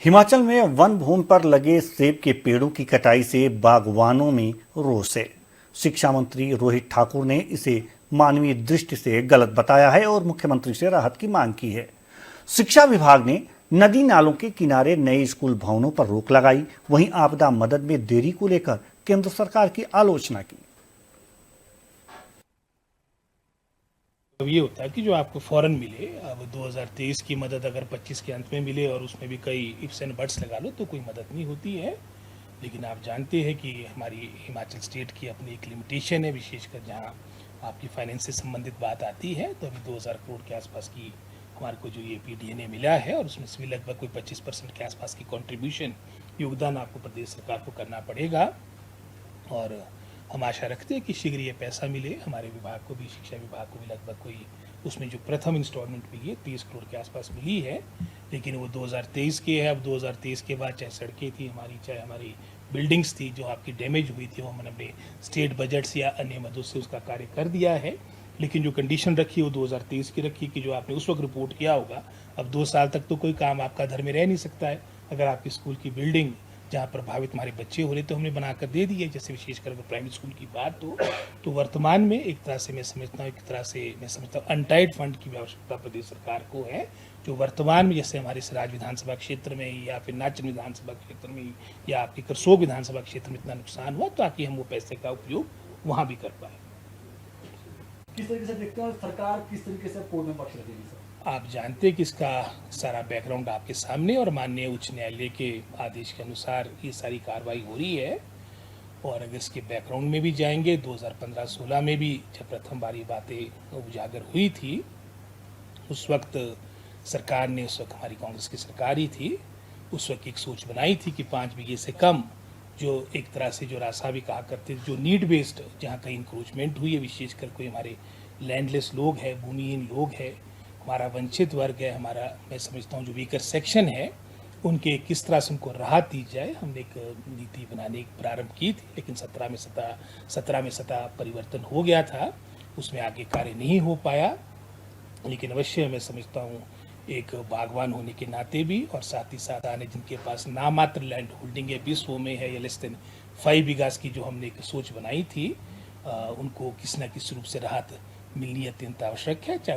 हिमाचल में वन भूमि पर लगे सेब के पेड़ों की कटाई से बागवानों में रोष है। शिक्षा मंत्री रोहित ठाकुर ने इसे मानवीय दृष्टि से गलत बताया है और मुख्यमंत्री से राहत की मांग की है। शिक्षा विभाग ने नदी नालों के किनारे नए स्कूल भवनों पर रोक लगाई। वहीं आपदा मदद में देरी को लेकर केंद्र सरकार की आलोचना की। अब ये होता है कि जो आपको फौरन मिले, अब 2023 की मदद अगर 25 के अंत में मिले और उसमें भी कई इफ्स एंड बट्स लगा लो तो कोई मदद नहीं होती है। लेकिन आप जानते हैं कि हमारी हिमाचल स्टेट की अपनी एक लिमिटेशन है, विशेषकर जहाँ आपकी फाइनेंस से संबंधित बात आती है। तो अभी 2000 करोड़ के आसपास की हमारे को जो ये PDNA मिला है और उसमें से भी लगभग कोई 25% के आसपास की कॉन्ट्रीब्यूशन योगदान आपको प्रदेश सरकार को करना पड़ेगा। और हम आशा रखते हैं कि शीघ्र ये पैसा मिले। हमारे विभाग को भी, शिक्षा विभाग को भी लगभग कोई उसमें जो प्रथम इंस्टॉलमेंट मिली है 30 करोड़ के आसपास मिली है, लेकिन वो 2023 के है। अब 2023 के बाद चाहे सड़कें थी हमारी, चाहे हमारी बिल्डिंग्स थी जो आपकी डैमेज हुई थी, वो हमने अपने स्टेट बजट्स या अन्य मदों से उसका कार्य कर दिया है। लेकिन जो कंडीशन रखी वो 2023 की रखी कि जो आपने उस वक्त रिपोर्ट किया होगा, अब 2 साल तक तो कोई काम आपका घर में रह नहीं सकता है। अगर आपकी स्कूल की बिल्डिंग जहाँ प्रभावित हमारे बच्चे हो रहे तो हमने बनाकर दे दी है। जैसे विशेषकर अगर प्राइमरी स्कूल की बात हो तो वर्तमान में एक तरह से मैं समझता हूँ अनटाइड फंड की आवश्यकता प्रदेश सरकार को है, जो वर्तमान में जैसे हमारे सराज विधानसभा क्षेत्र में या फिर नाचन विधानसभा क्षेत्र में या आपके करसोग विधानसभा क्षेत्र में इतना नुकसान हुआ ताकि हम वो पैसे का उपयोग वहाँ भी कर पाए। किस तरीके से देखते हैं सरकार किस तरीके से पूर्ण पक्ष रखेगी सर? आप जानते हैं कि इसका सारा बैकग्राउंड आपके सामने और माननीय उच्च न्यायालय के आदेश के अनुसार ये सारी कार्रवाई हो रही है। और अगर इसके बैकग्राउंड में भी जाएंगे, 2015-16 में भी जब प्रथम बार ये बातें उजागर हुई थी, उस वक्त सरकार ने, उस वक्त हमारी कांग्रेस की सरकार ही थी, उस वक्त एक सोच बनाई थी कि 5 बीघे से कम जो एक तरह से जो रास्ता भी कहा करते थे, जो नीड बेस्ड जहाँ कहीं इंक्रोचमेंट हुई है, विशेषकर कोई हमारे लैंडलेस लोग हैं, भूमिहीन लोग हैं, हमारा वंचित वर्ग है, हमारा मैं समझता हूँ जो वीकर सेक्शन है, उनके किस तरह से उनको राहत दी जाए। हमने एक नीति बनाने की प्रारंभ की थी, लेकिन 17 में सत्ता परिवर्तन हो गया था, उसमें आगे कार्य नहीं हो पाया। लेकिन अवश्य मैं समझता हूँ एक बागवान होने के नाते भी और साथ ही साथ आने जिनके पास नामात्र लैंड होल्डिंग है, 20 में है या लेस देन 5 बीघास की जो हमने एक सोच बनाई थी, उनको किसी न किसी रूप से राहत मिलनी अत्यंत आवश्यक है। चाहे